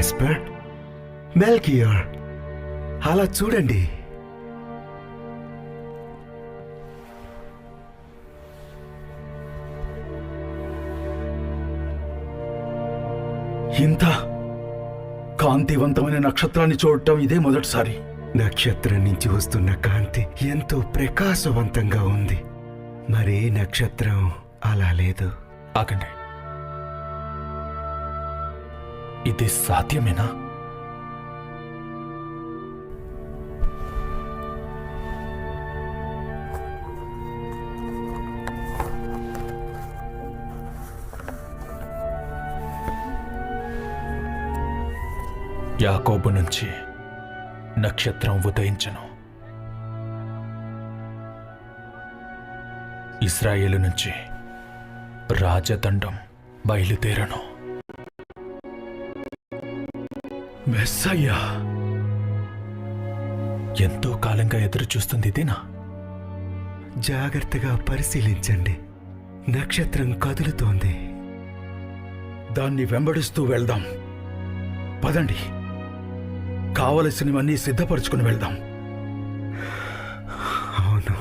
Jasper, మెల్కియోర్, అలా చూడండి. ఇంత కాంతివంతమైన నక్షత్రాన్ని చూడటం ఇదే మొదటిసారి. నక్షత్రం నుంచి వస్తున్న కాంతి ఎంతో ప్రకాశవంతంగా ఉంది. మరే నక్షత్రం అలా లేదు. ఆగండి, ఇది సాధ్యమేనా? యాకోబు నుంచి నక్షత్రం ఉదయించను, ఇశ్రాయేలు నుంచి రాజదండం బయలుదేరను. మెస్సయ్యా! ఎంతో కాలంగా ఎదురు చూస్తుంది ఇదేనా? జాగ్రత్తగా పరిశీలించండి. నక్షత్రం కదులుతోంది. దాన్ని వెంబడిస్తూ వెళ్దాం. పదండి, కావలసినవన్నీ సిద్ధపరచుకుని వెళ్దాం. అవును.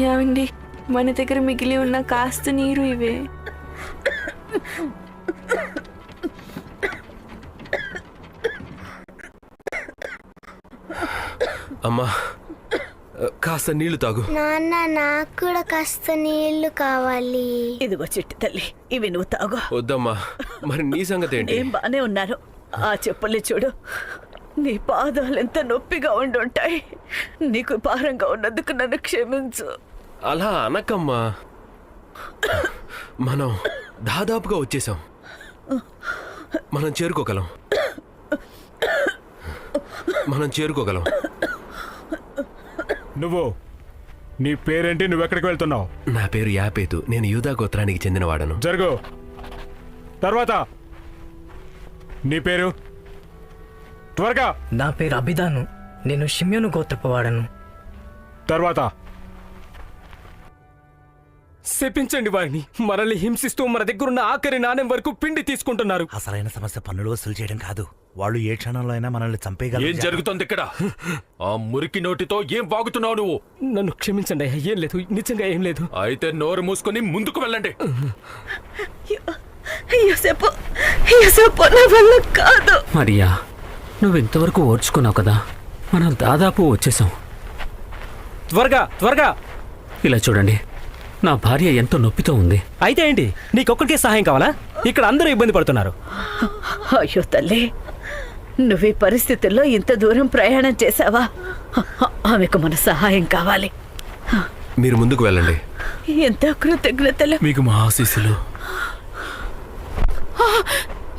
ఏమండి, మన దగ్గర మిగిలి ఉన్న కాస్త నీరు ఇవే. అమ్మా, కాస్త నీళ్లు తాగు. నాన్న, నాకు కూడా కాస్త నీళ్లు కావాలి. ఇదిగో చిట్టి తల్లి, ఇవి నువ్వు తాగు. వద్దమ్మా, మరి నీ సంగతి ఏంటి? ఏం బానే ఉన్నారు. ఆ చెప్పుల్ని చూడు, నీ పాదాలు ఎంత నొప్పిగా ఉండుంటాయి. నీకు భారంగా ఉన్నందుకు నన్ను క్షమించు. అలా అనకమ్మా, మనం దాదాపుగా వచ్చేసాం. మనం చేరుకోగలం. నీ పేరేంటి? నువ్వెక్కడికి వెళ్తున్నావు? నా పేరు యాపేతు. నేను యూదా గోత్రానికి చెందినవాడను. జరుగు. తర్వాత నీ పేరు? త్వరగా. నా పేరు అభిదాను. నేను షిమ్యోను గోత్రపువాడను. తర్వాత శపించండి వారిని. మనల్ని హింసిస్తూ మన దగ్గరున్న ఆఖరి నాణ్యం వరకు పిండి తీసుకుంటున్నారు. అసలైన సమస్య పన్నులు వసూలు చేయడం కాదు. వాళ్ళు ఏ క్షణంలో అయినా మనల్ని చంపేయగలరు. ఏం జరుగుతోంది ఇక్కడ? ఆ మురికి నోటితో ఏం వాగుతున్నావు నువ్వు? నన్ను క్షమించండి, ఏం లేదు, నిజంగా ఏం లేదు. అయితే నోరు మూసుకొని ముందుకు వెళ్ళండి. నా వల్ల కాదు. మరియా, నువ్వు ఇంతవరకు ఓర్చుకున్నావు కదా, మనం దాదాపు వచ్చేసాం. త్వరగా త్వరగా ఇలా చూడండి, నా భార్య ఎంతో నొప్పితో ఉంది. అయితే ఏంటి, నీకొక్కడికే సహాయం కావాలా? ఇక్కడ అందరూ ఇబ్బంది పడుతున్నారు. అయ్యో తల్లి, నువ్వు ఈ పరిస్థితుల్లో ఇంత దూరం ప్రయాణం చేశావా? ఆమెకు మన సహాయం కావాలి. మీరు ముందుకు వెళ్ళండి. ఎంత కృతజ్ఞతలు. మీకు మా ఆశీస్సులు.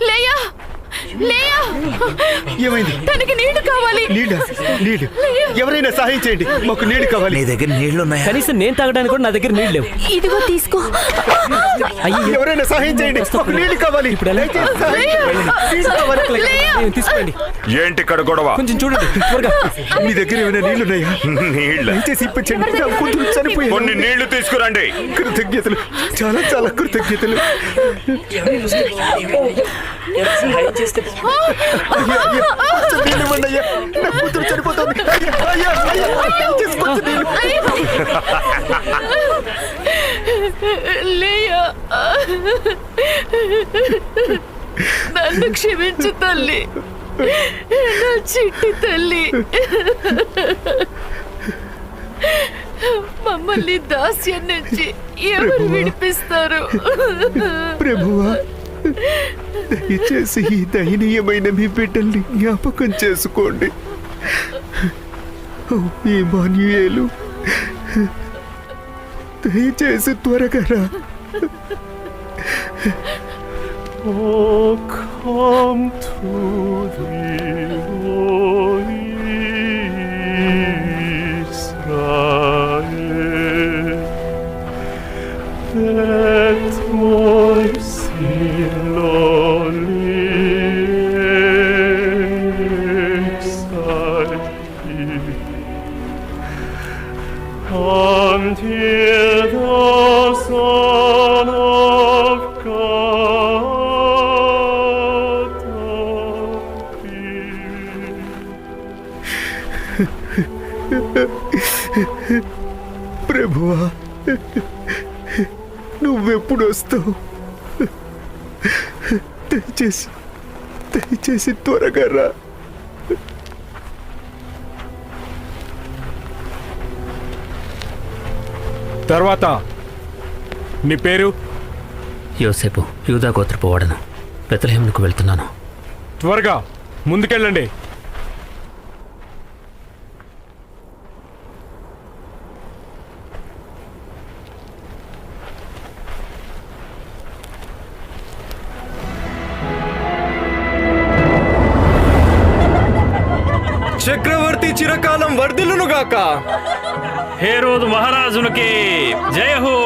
లేయా, లేయా, ఏమైంది? తనకి నీళ్లు కావాలి. నీళ్ళు ఎవరైనా సహాయం చేయండి, మాకు నీళ్ళు కావాలి. నీ దగ్గర నీళ్లు ఉన్నాయా? కనీసం నేను తాగడానికి కూడా నా దగ్గర నీళ్ళు లేవు. ఇదిగో తీసుకో. ఎవరైనా సహాయం చేయండి, మాకు నీళ్ళు కావాలి. ఇప్పుడు ఎలా? తీసుకోండి. ఏంటి ఇక్కడ గొడవ? కొంచెం చూడండి త్వరగా. మీ దగ్గర ఏమైనా నీళ్ళు ఉన్నాయా? నీళ్ళు దయచేసి ఇప్పించండి, నా కూతురు చనిపోయింది. కొన్ని నీళ్లు తీసుకురండి. కృతజ్ఞతలు, చాలా చాలా కృతజ్ఞతలు. నీళ్ళు ఇవ్వండి అయ్యా, నా కూతురు చనిపోతుంది. దయచేసి కొంచెం నీళ్ళు. లేయా, నన్ను క్షమించు తల్లి, నా చిట్టి తల్లి. మమ్మల్ని దాస్యం నుంచి ఎవరు విడిపిస్తారు? ప్రభువా, దయచేసి ఈ దయనీయమైన మీ బిడ్డల్ని జ్ఞాపకం చేసుకోండి. ఇమ్మానుయేలు, దయచేసి త్వరగా రా. Oh, come to thee, O Israel, that my sin lowly exile thee, until the Son of God appear. ప్రభువా, నువ్వెప్పుడు వస్తావు? దయచేసి దయచేసి త్వరగా రా. తర్వాత నీ పేరు? యోసేపు, యూదా గోత్రపు వాడను. బెత్లెహేమునకు వెళ్తున్నాను. త్వరగా ముందుకెళ్ళండి. చక్రవర్తి చిరకాలం వర్ధిల్లునుగాక. హేరోదు మహారాజునికి జయ హో.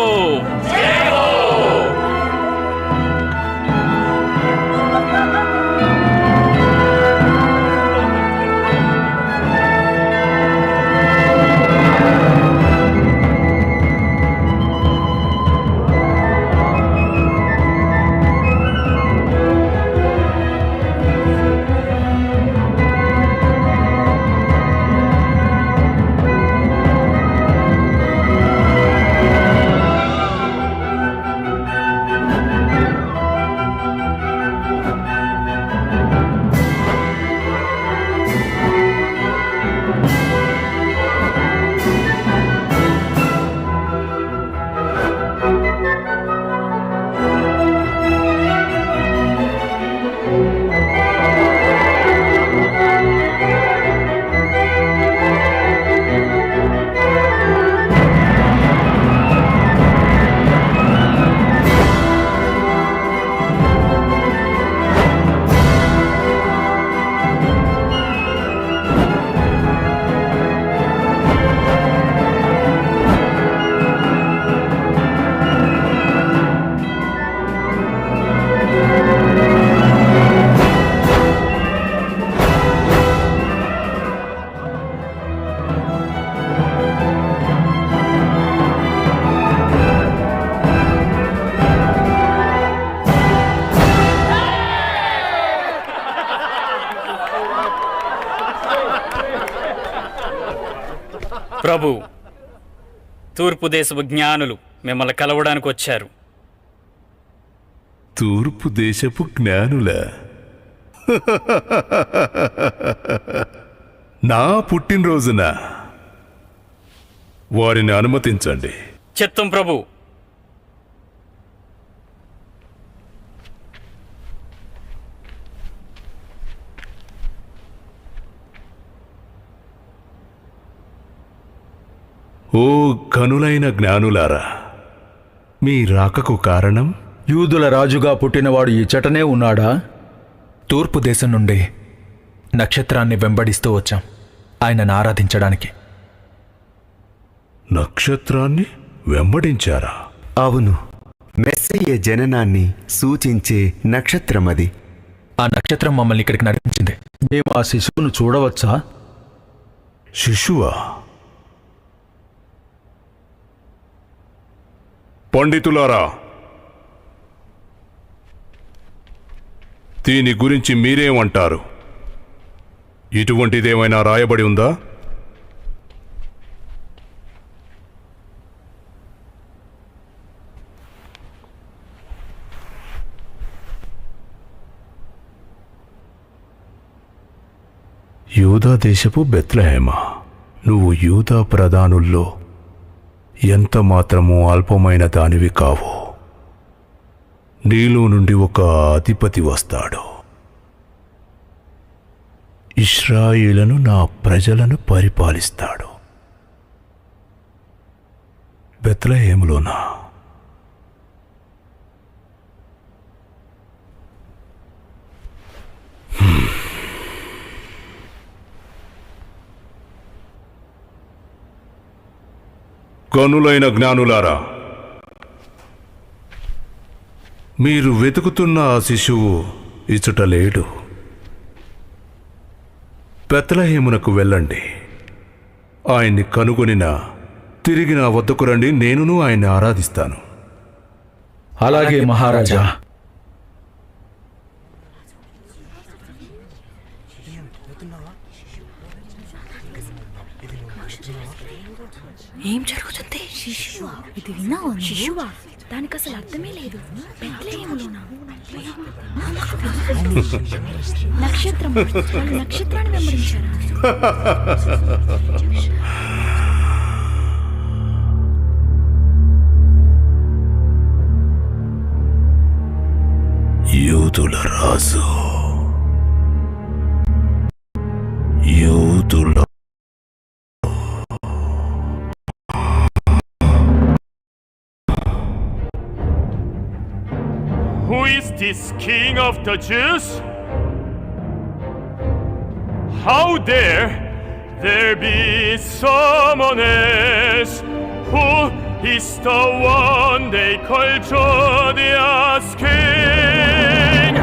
ప్రభు, తూర్పు దేశపు జ్ఞానులు మిమ్మల్ని కలవడానికి వచ్చారు. తూర్పు దేశపు జ్ఞానుల నా పుట్టినరోజున వారిని అనుమతించండి. చిత్తం ప్రభు. ఓ కనులైన జ్ఞానులారా, మీ రాకకు కారణం? యూదుల రాజుగా పుట్టినవాడు ఈ చటనే ఉన్నాడా? తూర్పు దేశం నుండి నక్షత్రాన్ని వెంబడిస్తూ వచ్చాం ఆయనను ఆరాధించడానికి. నక్షత్రాన్ని వెంబడించారా? అవును, మెస్సయ్య జననాన్ని సూచించే నక్షత్రమది. ఆ నక్షత్రం మమ్మల్ని ఇక్కడికి నడిపించింది. మేము ఆ శిశువును చూడవచ్చా? శిశువా? పండితులారా, దీని గురించి మీరేమంటారు? ఇటువంటిదేమైనా రాయబడి ఉందా? యూదా దేశపు బెత్లెహేమా, నువ్వు యూదా ప్రధానుల్లో ఎంత మాత్రమూ అల్పమైన దానివి కావు. నీలో నుండి ఒక అధిపతి వస్తాడు. ఇశ్రాయేలును, నా ప్రజలను పరిపాలిస్తాడు. బెత్లెహేములోనా? గనులైన జ్ఞానులారా, మీరు వెతుకుతున్న ఆ శిశువు ఇచ్చట లేడు. బెత్లెహేమునకు వెళ్ళండి. ఆయన్ని కనుగొనిన తిరిగి నా వద్దకు రండి, నేనును ఆయన్ని ఆరాధిస్తాను. అలాగే మహారాజా. ఏం జరుగుతుంది? శిశువా? ఇది విన్నావా? శిశువా? దానికి అసలు అర్థమే లేదు. బెత్లెహేములోనా? నక్షత్రం. వాళ్ళు నక్షత్రాన్ని వెంబడించారా? యూదుల రాజు, యూదుల Who is this king of the Jews? How dare there be someone else? Who is the one they call Judah's king?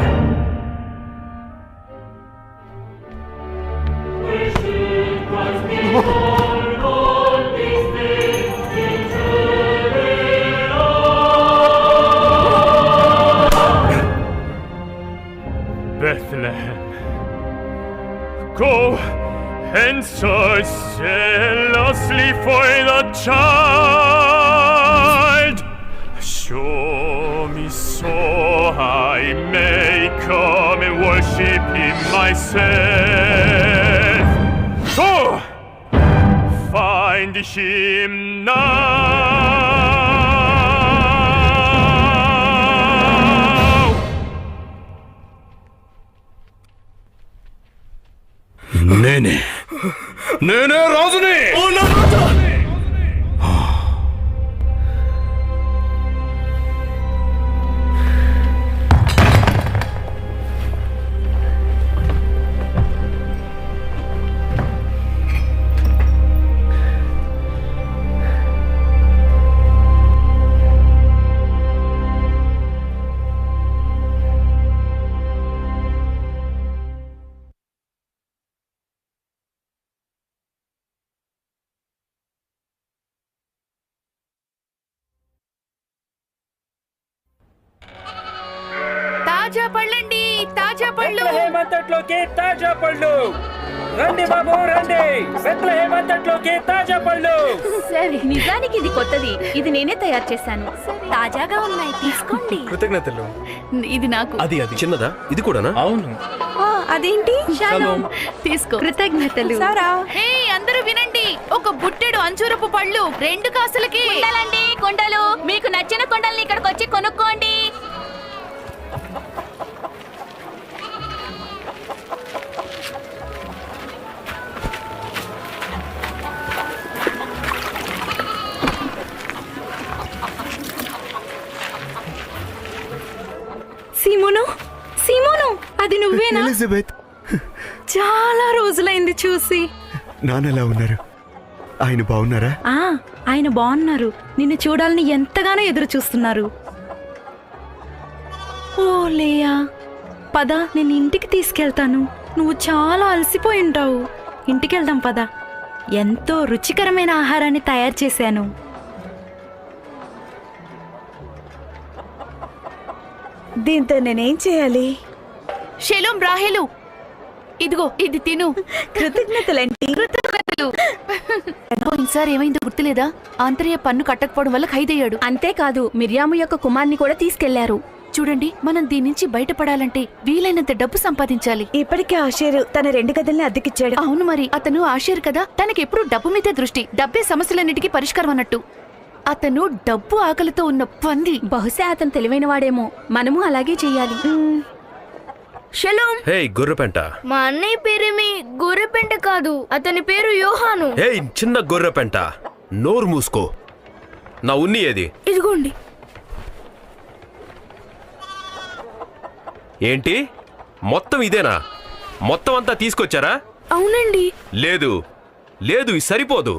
Bethlehem, go and search zealously for the child. Show me so I may come and worship him myself. Go find him now. నేనే రాజుని. తాజా పళ్ళండి, తాజా పళ్ళు. బెత్లెహేమంతట్లోకి తాజా పళ్ళు. రండి బాబు రండి, బెత్లెహేమంతట్లోకి తాజా పళ్ళు. సరే, నిజానికి ఇది కొత్తది. ఇది నేనే తయారు చేశాను. తాజాగా ఉన్నాయి, తీసుకోండి. కృతజ్ఞతలు. ఇది నాకు. అది చిన్నదా? ఇది కూడానా? అవును. అదేంటి? తీసుకో. కృతజ్ఞతలు. హే, అందరూ వినండి. ఒక బుట్టెడు అంజూరపు పళ్ళు 2 కాసులకి. కుండలండి, కుండలు. మీకు నచ్చిన కుండల్ని ఇక్కడికి వచ్చి కొనుక్కోండి. సీమోను, సీమోను, అది నువ్వేనా? ఎలిజబెత్, చాలా రోజులైంది చూసి. నాన్నలా ఉన్నారు. ఆయన బాగున్నారా? ఆయన బాగున్నారు. నిన్ను చూడాలని ఎంతగానో ఎదురు చూస్తున్నారు. ఓ లేయా, పద, నేను ఇంటికి తీసుకెళ్తాను. నువ్వు చాలా అలసిపోయి ఉంటావు. ఇంటికి వెళ్దాం పద. ఎంతో రుచికరమైన ఆహారాన్ని తయారు చేశాను. దీంతో నేనేం చేయాలి? షెలోం రాహేలు, ఇదిగో ఇది తిను. కృతజ్ఞతలండి. కృతజ్ఞతలు. ఈసారి ఏమైందో గుర్తులేదా? ఆంతర్య పన్ను కట్టకపోవడం వల్ల ఖైదయ్యాడు. అంతేకాదు, మిర్యాము యొక్క కుమార్ని కూడా తీసుకెళ్లారు. చూడండి, మనం దీని నుంచి బయటపడాలంటే వీలైనంత డబ్బు సంపాదించాలి. ఇప్పటికే ఆషేరు తన 2 గదుల్ని అద్దెకిచ్చాడు. అవును, మరి అతను ఆషేర్ కదా, తనకెప్పుడు డబ్బు మీదే దృష్టి. డబ్బే సమస్యలన్నిటికీ పరిష్కారం అన్నట్టు. అతను డబ్బు ఆకలితో ఉన్న పంది. బహుశా అతను తెలివైన వాడేమో. మనము అలాగే చెయ్యాలి. షలోం. హే గొర్రెపెంట. మా అన్నయ్య పేరేమి గొర్రెపెంట కాదు, అతని పేరు యోహాను. హే చిన్న గొర్రెపెంట, నోరు మూసుకో. నా ఉన్ని ఏది? ఇదిగోండి. ఏంటి మొత్తం ఇదేనా? మొత్తం అంతా తీసుకొచ్చారా? అవునండి. లేదు లేదు, ఇది సరిపోదు.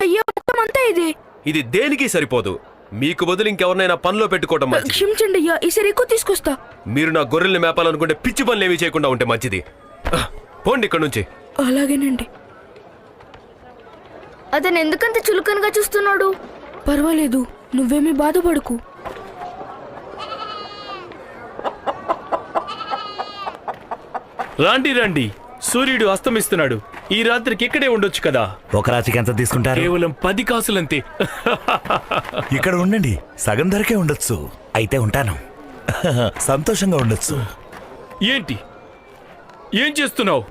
అయ్యో, మొత్తం అంతా ఇదే. ఇది దేనికి సరిపోదు. మీకు బదులు ఇంకెవరినైనా పనిలో పెట్టుకోవటం మంచిది. క్షమించండి అయ్యా, ఈసారి ఎక్కువ తీసుకొస్తా. మీరు నా గొర్రెల్ని మేపాలనుకుంటే పిచ్చి పనులు ఏమీ చేయకుండా ఉంటే మంచిది. పోండి ఇక్కడ నుంచి. అలాగేనండి. అతను ఎందుకంత చులకనగా చూస్తున్నాడు? పర్వాలేదు, నువ్వేమీ బాధపడకు. రండి రండి, సూర్యుడు అస్తమిస్తున్నాడు. ఈ రాత్రికి ఇక్కడే ఉండొచ్చు కదా. ఒక రాత్రికి ఎంత తీసుకుంటారు? కేవలం 10 కాసులంతే. ఇక్కడ ఉండండి, సగం ధరకే ఉండొచ్చు. అయితే ఉంటాను. సంతోషంగా ఉండొచ్చు. ఏంటి ఏం చేస్తున్నావు?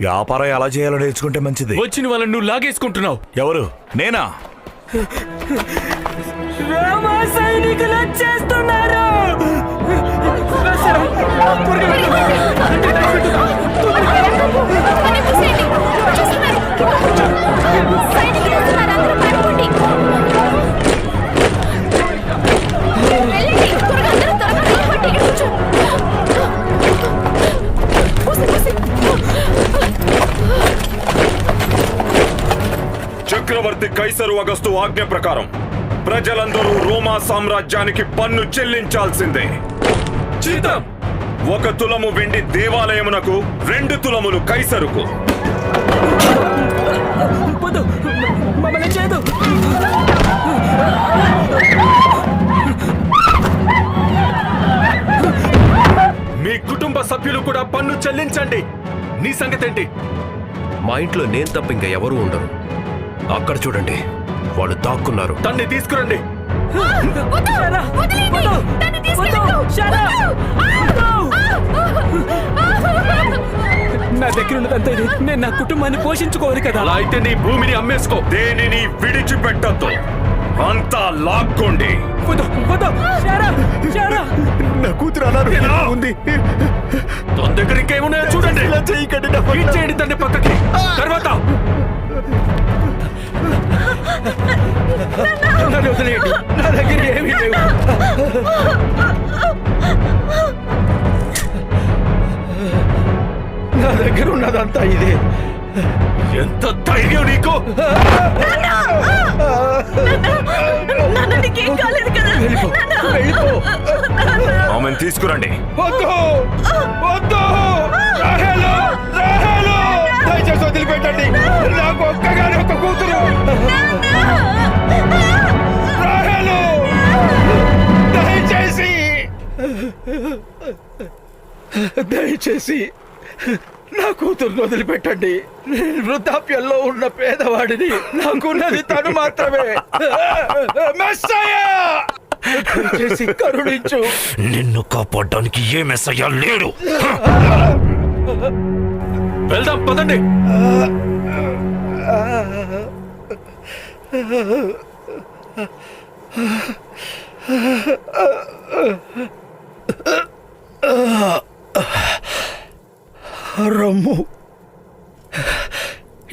వ్యాపారం ఎలా చేయాలో నేర్చుకుంటే మంచిది. వచ్చిన వాళ్ళని నువ్వు లాగేసుకుంటున్నావు. ఎవరు? నేనా? సైనికులు వచ్చేస్తున్నారు. చక్రవర్తి కైసరు అగస్తు ఆజ్ఞ ప్రకారం ప్రజలందరూ రోమా సామ్రాజ్యానికి పన్ను చెల్లించాల్సిందే. జీతం 1 తులము వెండి దేవాలయమునకు, 2 తులములు కైసరుకు. మమ్మల్ని చేయదు. మీ కుటుంబ సభ్యులు కూడా పన్ను చెల్లించండి. నీ సంగతి ఏంటి? మా ఇంట్లో నేను తప్ప ఇంకా ఎవరూ ఉండరు. అక్కడ చూడండి, వాళ్ళు దాక్కున్నారు. తన్ని తీసుకురండి. నా దగ్గర ఉన్నదంతా ఇది. నేను నా కుటుంబాన్ని పోషించుకోవాలి కదా. అలా అయితే నీ భూమిని అమ్మేసుకో. దేనిని విడిచిపెట్టద్దు, అంతా లాక్కోండి. నా కూతురు అన్నారు ఉంది. తన దగ్గర ఇంకేమున్నాయో చూడండి. ఇలా చేయకండి. చేయండి తన్ని పక్కకి. తర్వాత నన్ను వదిలేయండి. నా దగ్గర ఏమీ లేవు. నా దగ్గర ఉన్నదంతా ఇదే. ఎంత ధైర్యం నీకు? ఆమెను తీసుకురండి. వద్దు వద్దు, రాహేలు, రాహేలు, దయచేసి వదిలిపెట్టండి. నాకు ఒక్కగానే ఒక కూతురు. రాహేలు, దయచేసి నా కూతురుని వదిలిపెట్టండి. నేను వృద్ధాప్యంలో ఉన్న పేదవాడిని. నాకున్నది తను మాత్రమే. మెస్సయ్యా, దయచేసి కరుణించు. నిన్ను కాపాడడానికి ఏ మెస్సయ్యా లేడు. వెళ్దాం, పదండి. రమ్ము,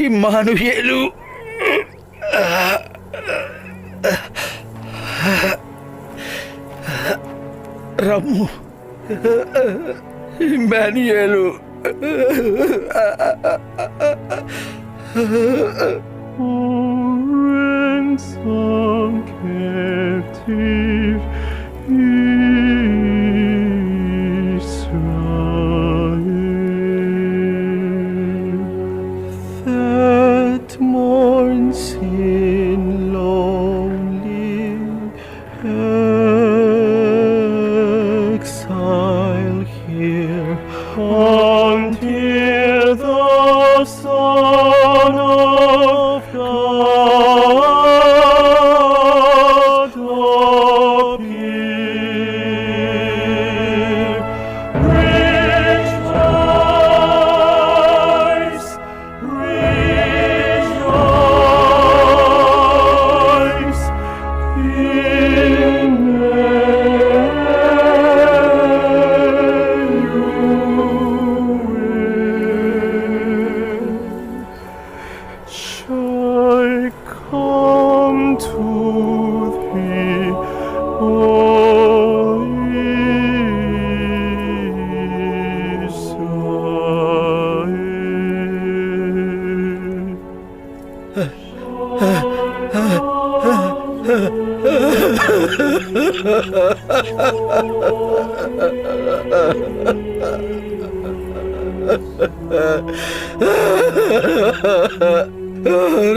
ఇమ్మానుయేలు. రమ్ము, ఇమ్మానుయేలు. God,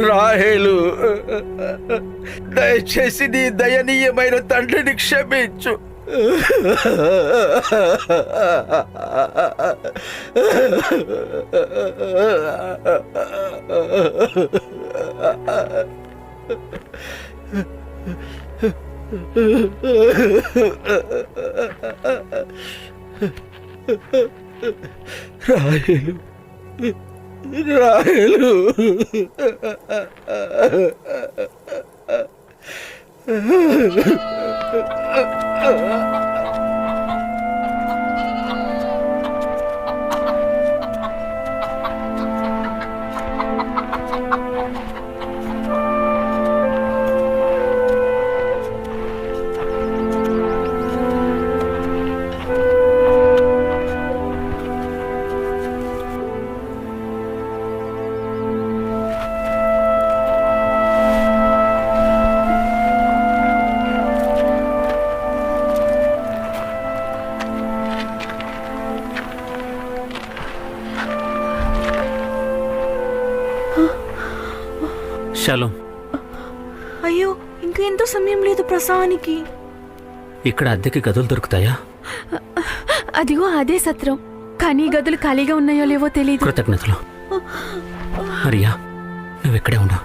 రాహేలు, దయచేసి నీ దయనీయమైన తండ్రిని క్షమించు. రాహేలు, రాహేలు. షాలోం. అయ్యో, ఇంకా ఎంతో సమయం లేదు ప్రసవానికి. ఇక్కడ అద్దెకి గదులు దొరుకుతాయా? అదిగో అదే సత్రం, కానీ ఈ గదులు ఖాళీగా ఉన్నాయో లేవో తెలియదు. కృతజ్ఞతలు. మరియా, నువ్వెక్కడే ఉన్నా.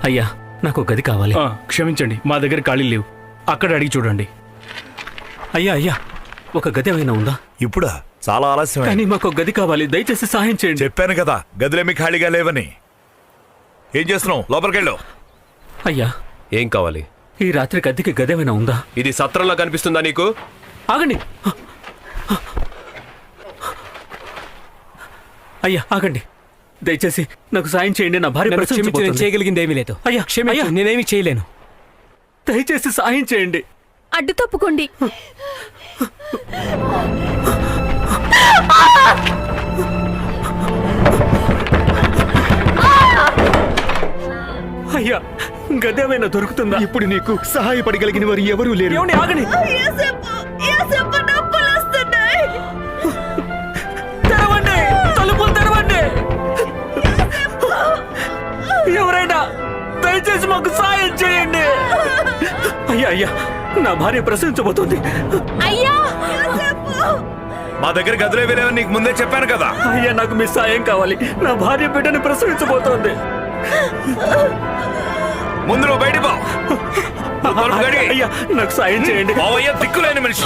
అయ్యా, నాకు గది కావాలి. క్షమించండి, మా దగ్గర ఖాళీ లేవు. అక్కడ అడిగి చూడండి. అయ్యా అయ్యా, ఒక గది ఏమైనా ఉందా? ఇప్పుడా? చాలా ఆలస్యం. కానీ మాకు ఒక గది కావాలి, దయచేసి సహాయం చేయండి. చెప్పాను కదా, గదులేమి ఖాళీగా లేవని. ఏం చేస్తున్నావు? లోపలికెళ్ళు. అయ్యా, ఏం కావాలి? ఈ రాత్రికి అద్దెకి గది ఏమైనా ఉందా? ఇది సత్రంలా కనిపిస్తుందా నీకు? ఆగండి అయ్యా, ఆగండి. దయచేసి నాకు సాయం చేయండి. నా భార్య నేను చేయగలిగింది ఏమీ లేదు. అయ్యా, క్షమించు, నేనేమి చేయలేను. దయచేసి సాయం చేయండి. అడ్డు తప్పుకోండి. అయ్యా, గది ఏమైనా దొరుకుతుందా? ఇప్పుడు నీకు సహాయపడగలిగిన వారు ఎవరూ లేరు. ఏమండి, ఆగండి. తెరవండి, తలుపులు తెరవండి. ఎవరైనా దయచేసి మాకు సాయం చేయండి. అయ్యా అయ్యా, నా భార్య ప్రశ్నించబోతుంది. అయ్యా, మా దగ్గర గదులేవి లేవని నీకు ముందే చెప్పాను కదా. అయ్యా, నాకు మీ సాయం కావాలి. నా భార్య బిడ్డని ప్రసవించబోతోంది. ముందు నువ్వు బయట పో. అయ్యా, నాకు సాయం చేయండి. బావయ్య దిక్కులేని మనిషి.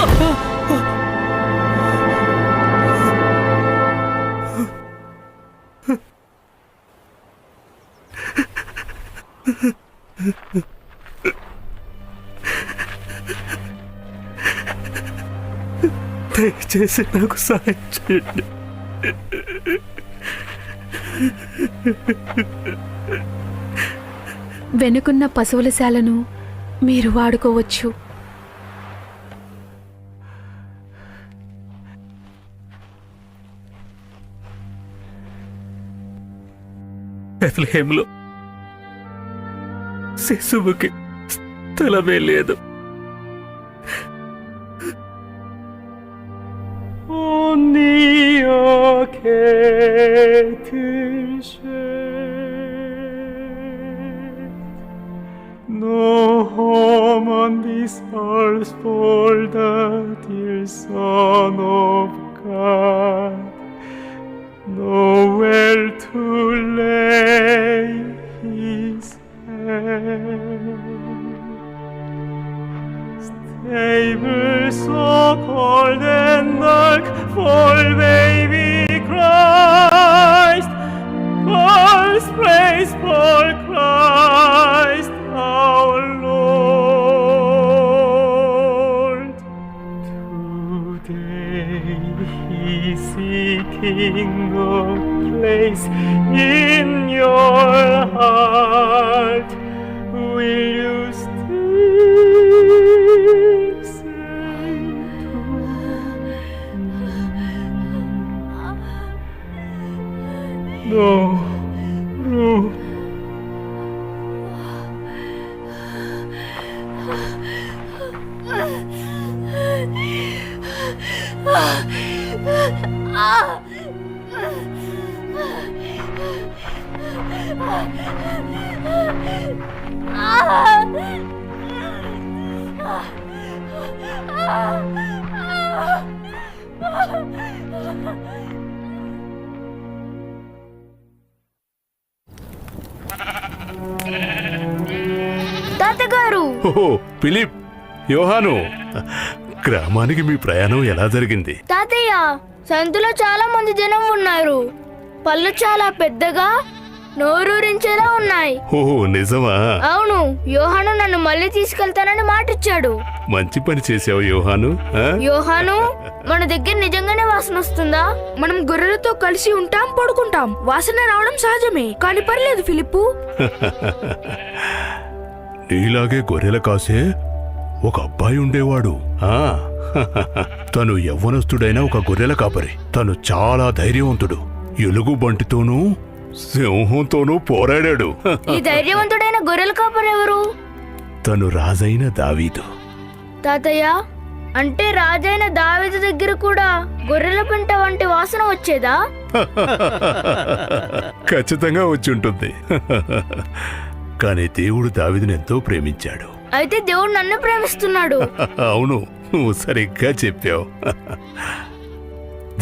దయచేసి నాకు సాయం చేయండి. వెనుకున్న పశువుల శాలను మీరు వాడుకోవచ్చు. బెత్లెహేములో శిశువుకి స్థలమే లేదు. No home on this earth for the dear Son of God, nowhere to lay his head. Stable so cold and dark for baby Christ, God's praise for Christ our Lord. Today He's seeking a place in your heart. Will you still say to me, no, తాతగారు, ఓహో Philip, యోహాను, గ్రామానికి మీ ప్రయాణం ఎలా జరిగింది? తాతయ్య, సందులో చాలా మంది జనం ఉన్నారు. పళ్ళు చాలా పెద్దగా నోరూరించేలా ఉన్నాయి. ఓహో నిజమా? అవును, యోహాను నన్ను మళ్ళీ తీసుకెళ్తానని మాటిచ్చాడు. మంచి పని చేసావు యోహాను. యోహాను, మన దగ్గర నిజంగానే వాసన వస్తుందా? మనం గొర్రెలతో కలిసి ఉంటాం, పడుకుంటాం. వాసన రావడం సహజమే, కానీ పర్లేదు ఫిలిప్పు. నీలాగే గొర్రెల కాసే ఒక అబ్బాయి ఉండేవాడు. తను యవ్వనస్తుడైన ఒక గొర్రెల కాపరి. తను చాలా ధైర్యవంతుడు. ఎలుగు బంటితోనూ సింహంతోనూ పోరాడాడు. ఈ ధైర్యవంతుడైన గొర్రెల కాపరి ఎవరు? తను రాజైన దావీదు. తాతయ్య, అంటే రాజైన దావీదు దగ్గర కూడా గొర్రెల పెంట వంటి వాసన వచ్చేదా? ఖచ్చితంగా వచ్చి ఉంటుంది. కానీ దేవుడు దావీదుని ఎంతో ప్రేమించాడు. అయితే దేవుడు నన్ను ప్రేమిస్తున్నాడు. అవును, నువ్వు సరిగ్గా చెప్పావు.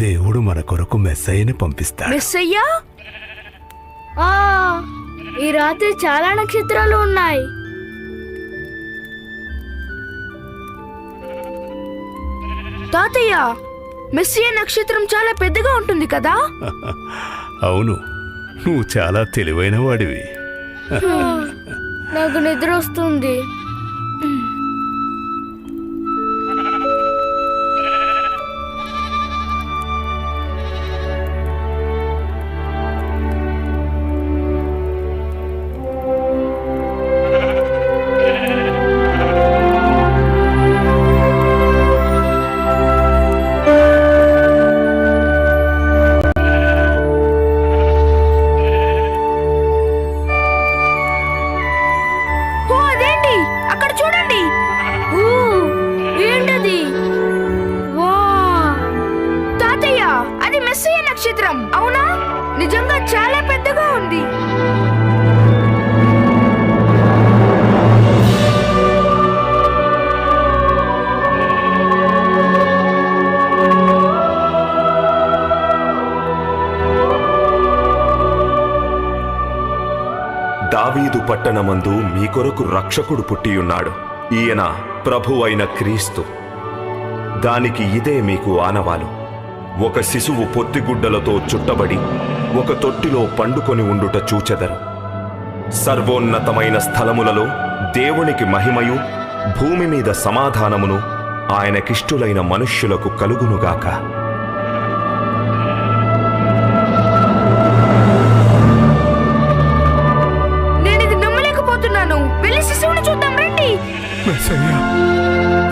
దేవుడు మన కొరకు మెస్సయ్యని పంపిస్తాడు. మెస్సయ్యా? ఆ, ఈ రాత్రి చాలా నక్షత్రాలు ఉన్నాయి. తాతయ్య, మెస్సియా నక్షత్రం చాలా పెద్దగా ఉంటుంది కదా? అవును, నువ్వు చాలా తెలివైన వాడివి. నాకు నిద్ర వస్తుంది. నక్షత్రం అవునా? నిజంగా చాలా పెద్దగా ఉంది. దావీదు పట్టణమందు మీ కొరకు రక్షకుడు పుట్టియున్నాడు. ఈయన ప్రభువైన క్రీస్తు. దానికి ఇదే మీకు ఆనవాలు. ఒక శిశువు పొత్తిగుడ్డలతో చుట్టబడి ఒక తొట్టిలో పండుకొని ఉండుట చూచెదరు. సర్వోన్నతమైన స్థలములలో దేవునికి మహిమయు, భూమి మీద సమాధానమును ఆయనకిష్టులైన మనుష్యులకు కలుగునుగాక. నేనిది నమ్మలేకపోతున్నాను. వెళ్ళి శిశువుని చూద్దాం రండి. మెస్సయ్యా,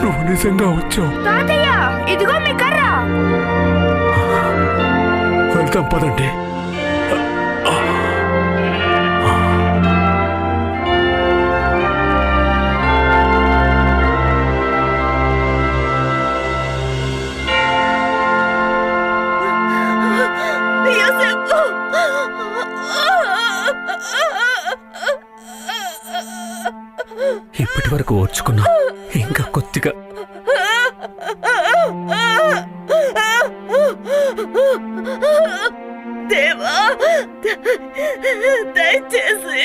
నువ్వు నిజంగా వచ్చావు. తాతయ్య, ఇదిగో మీ కర్ర. వెళ్తాం పదండి. ఇప్పటి వరకు ఓర్చుకున్నా, ఇంకా కొద్దిగా. దేవా, దయచేసి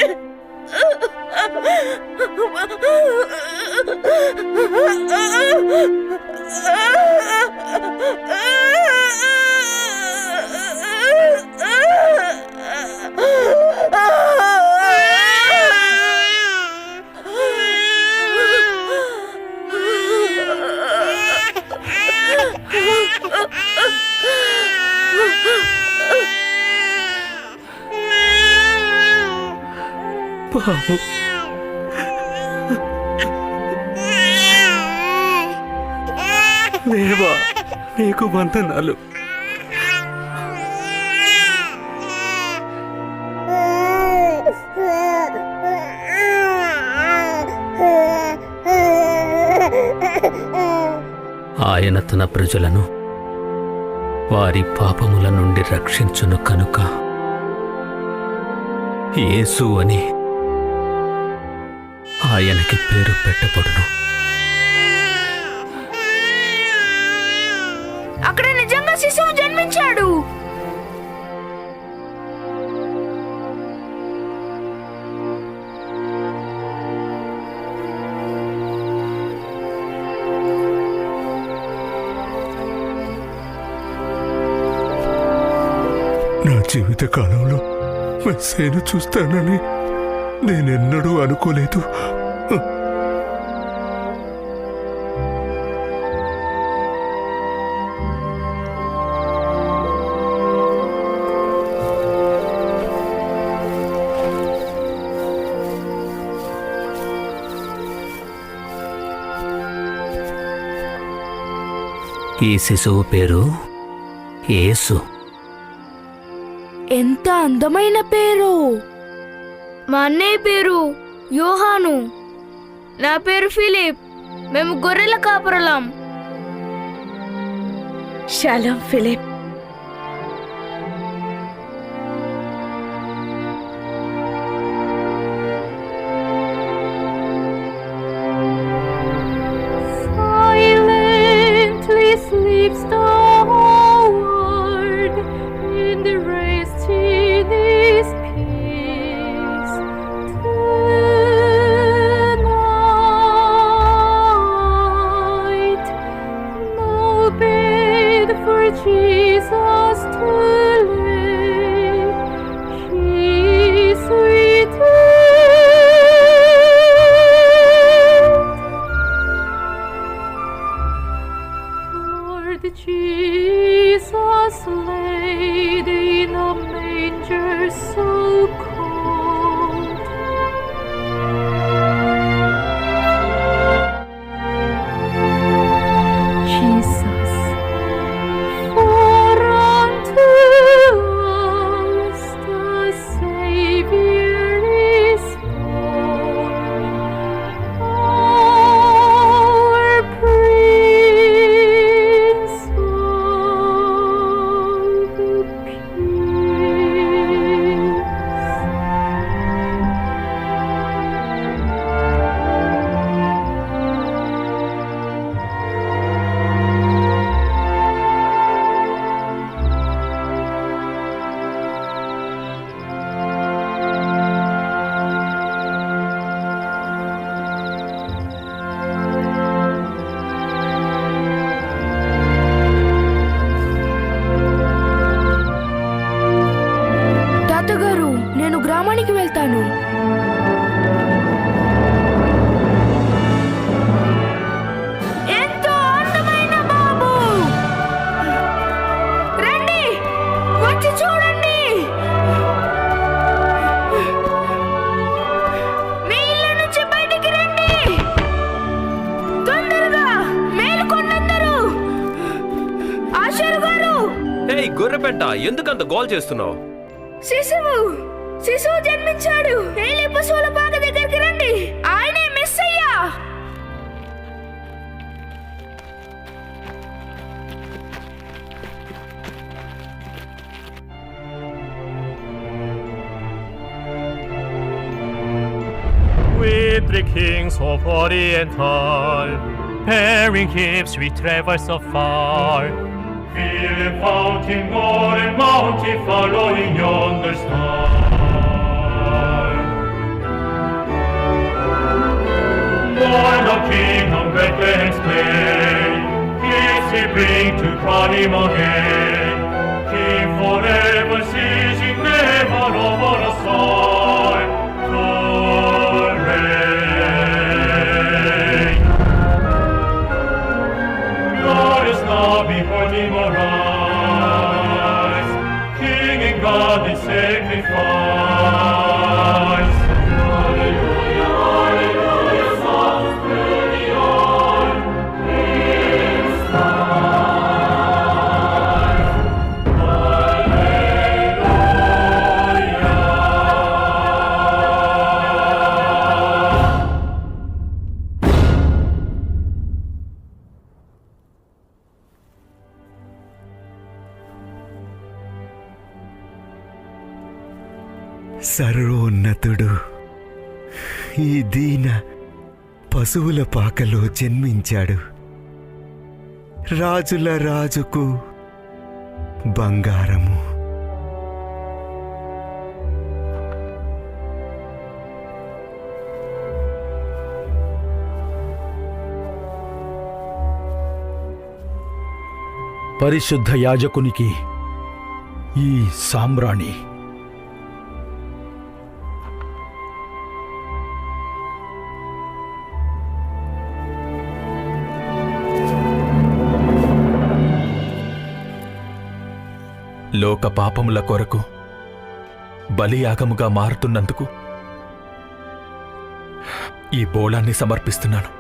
బాబు, దేవా నీకు వందనాలు. ఆయన తన ప్రజలను వారి పాపముల నుండి రక్షించును కనుక యేసు అని ఆయనకి పేరు పెట్టబడును. అక్కడ నిజంగా శిశువు జన్మించాడు. నా జీవిత కాలంలో మెస్సేను చూస్తానని నేనెన్నడూ అనుకోలేదు. ఈ శిశువు పేరు యేసు. ఎంత అందమైన పేరు. మా అన్నయ్య పేరు యోహాను. నా పేరు ఫిలిప్. మేము గొర్రెల కాపరులం. Shalom Philip. Sleeps the world in the rest in His peace. Tonight, no bed for Jesus to lay. His sweet Jesus laid in a manger so cold. Jesus, for unto us the Savior is born. Our Prince of Peace. తాతగారు, నేను గ్రామానికి వెళ్తాను. ఎంతో అందమైన బాబు. రండి, వచ్చి చూడండి. మీ ఇళ్ళ నుంచి బయటికి రండి. తొందరగా మేలుకొండందరూ. ఆశీర్ గారు, ఏయ్ గొర్రెపెంట, ఎందుకంత గోల్ చేస్తున్నావు? శిశువు జన్మించాడు. ఏలే పశువుల పాక దగ్గరికి రండి. ఆయనే మెస్సయ్యా. With the kings of Oriental, pairing hips we travel so far. Feel fountain more and mountain following yonder star. Born of King of Bethlehem's plain, peace we bring to crown Him again. King forever ceasing, never over a soul to reign. Glorious now before Him arise, King and God in sacrifice. Hallelujah, hallelujah, songs to the Lord in skies. Hallelujah. సర్వోన్నతుడు ఈ దీన పశువుల పాకలో జన్మించాడు. రాజుల రాజుకు బంగారము. పరిశుద్ధ యాజకునికి ఈ సామ్రాణి. లోక పాపముల కొరకు బలియాగముగా మారుతున్నందుకు ఈ బోళాన్ని సమర్పిస్తున్నాను.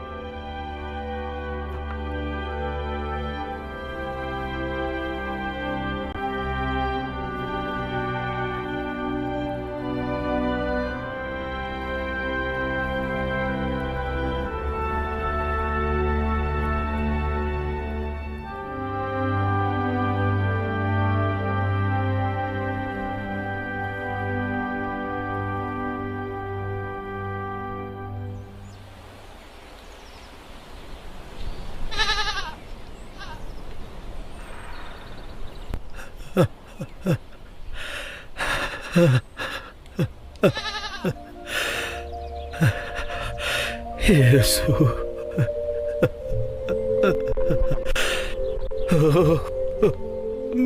యేసు,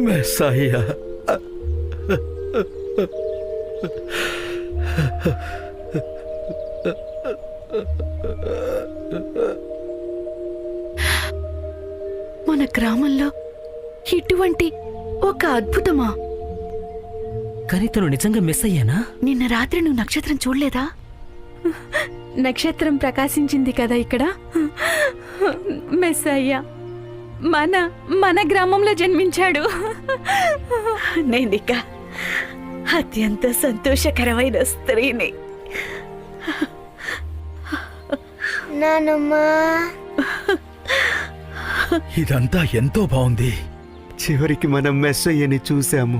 మెస్సయ్యా, మన గ్రామంలో ఇటువంటి ఒక అద్భుతమా? కానీ తను నిజంగా మిస్ అయ్యానా? నిన్న రాత్రి నువ్వు నక్షత్రం చూడలేదా? నక్షత్రం ప్రకాశించింది కదా ఇక్కడ. మెస్సయ్య మన మన గ్రామంలో జన్మించాడు. నేనిక అత్యంత సంతోషకరమైన స్త్రీని. నానమ్మా, ఇదంతా ఎంతో బాగుంది. చివరికి మనం మెస్సయ్యని చూశాము.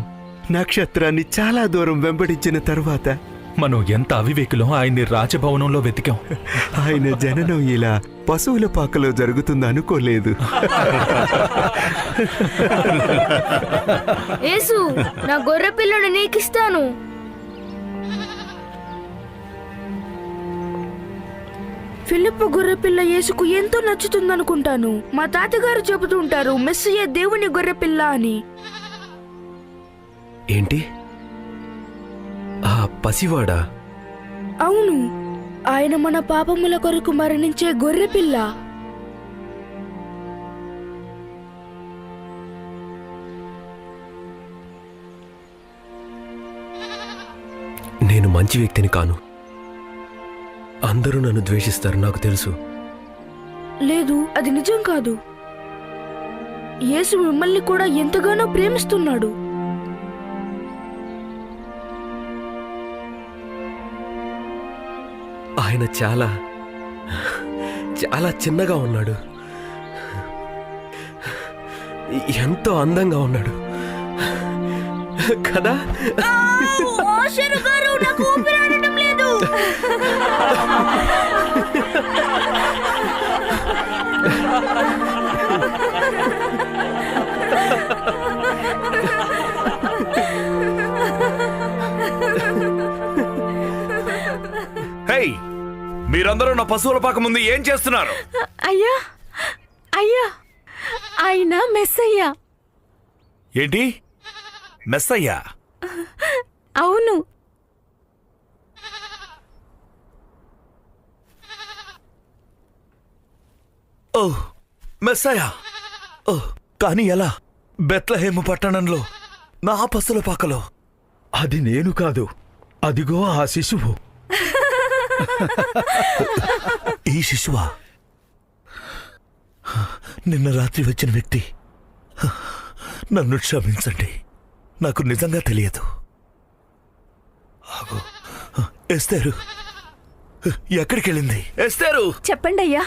నక్షత్రాన్ని చాలా దూరం వెంబడించిన తరువాత మనం ఎంత అవివేకులం. ఆయన్ని రాజభవనంలో వెతికాం. ఆయన జననం ఇలా పశువుల పాకలో జరుగుతుంది అనుకోలేదు. యేసు, నా గొర్రె పిల్లను నీకిస్తాను. ఫిలిప్పు గొర్రెపిల్ల యేసుకు ఎంతో నచ్చుతుందనుకుంటాను. మా తాతగారు చెబుతుంటారు మెస్సయ్య దేవుని గొర్రెపిల్ల అని. ఏంటి? ఆ పసివాడా? అవును, ఆయన మన పాపముల కొరకు మరణించే గొర్రెపిల్ల. నేను మంచి వ్యక్తిని కాను. అందరూ నన్ను ద్వేషిస్తారు, నాకు తెలుసు. లేదు, అది నిజం కాదు. యేసు మిమ్మల్ని కూడా ఎంతగానో ప్రేమిస్తున్నాడు. ఆయన చాలా చాలా చిన్నగా ఉన్నాడు, ఎంతో అందంగా ఉన్నాడు కదా? నాకు ఊపిరాడటం లేదు. హే, మీరందరూ నా పశువుల పాక ముందు ఏం చేస్తున్నారు? అయ్యా అయ్యా, ఆయన మెస్సయ్య. ఏంటి మెస్సయ్యా? అవును. ఓ మెస్సయ్యా. ఓ, కానీ ఎలా? బెత్లహేము పట్టణంలో నా పశువుల పాకలో? అది నేను కాదు, అదిగో ఆ శిశువు. ఈ శిశువా? నిన్న రాత్రి వచ్చిన వ్యక్తి. నన్ను క్షమించండి, నాకు నిజంగా తెలియదు. ఎస్తేరు ఎక్కడికి వెళ్ళింది? ఎస్తేరు, చెప్పండి అయ్యా.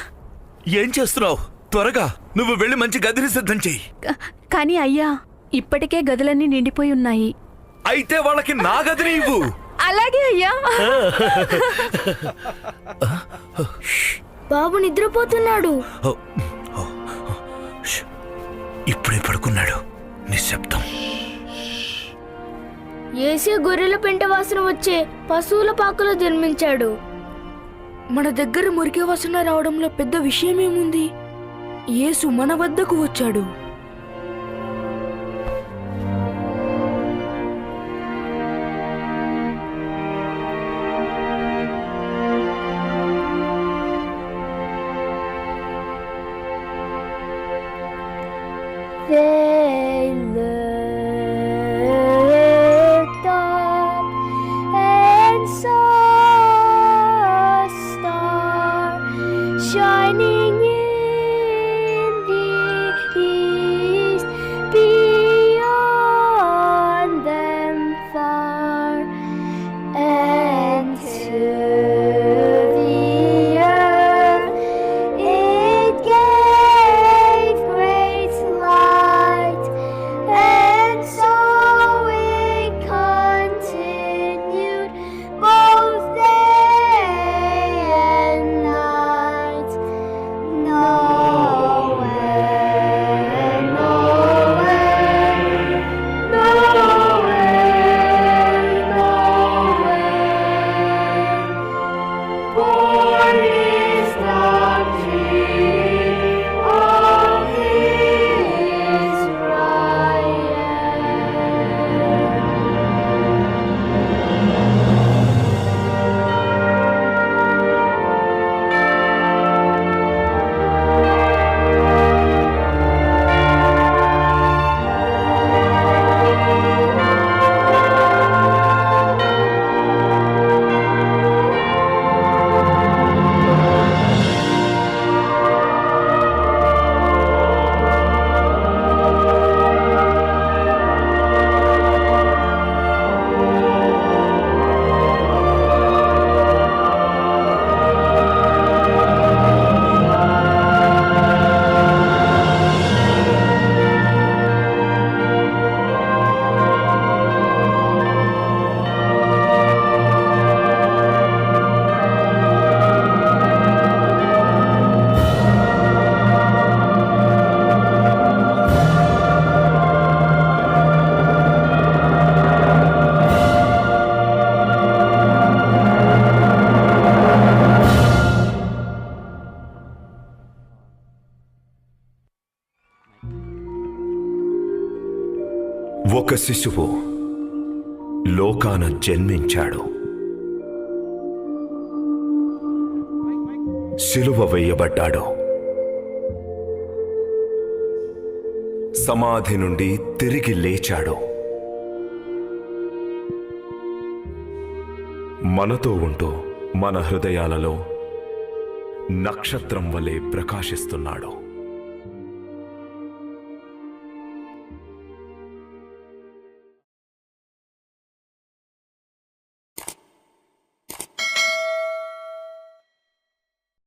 ఏం చేస్తున్నావు? త్వరగా నువ్వు వెళ్ళి మంచి గదిని సిద్ధం చెయ్యి. కానీ అయ్యా, ఇప్పటికే గదులన్నీ నిండిపోయి ఉన్నాయి. అయితే వాళ్ళకి నా గదిని ఇవ్వు. అలాగే అయ్యా. బాబు నిద్రపోతున్నాడు. ఇప్పుడే పడుకున్నాడు. నిశ్శబ్దం. యేసు గొర్రెల పెంట వాసన వచ్చే పశువుల పాకలో జన్మించాడు. మన దగ్గర మురికి వాసన రావడంలో పెద్ద విషయమేముంది? యేసు మన వద్దకు వచ్చాడు. They looked up and saw a star shining in the east, beyond them far, and to the earth it gave great light, and so it continued both day and night. Nowhere, nowhere, nowhere, nowhere, born is the King of Israel. ఒక శిశువు లోకాన జన్మించాడు. శిలువ వేయబడ్డాడు. సమాధి నుండి తిరిగి లేచాడు. మనతో ఉంటూ మన హృదయాలలో నక్షత్రం వలె ప్రకాశిస్తున్నాడు.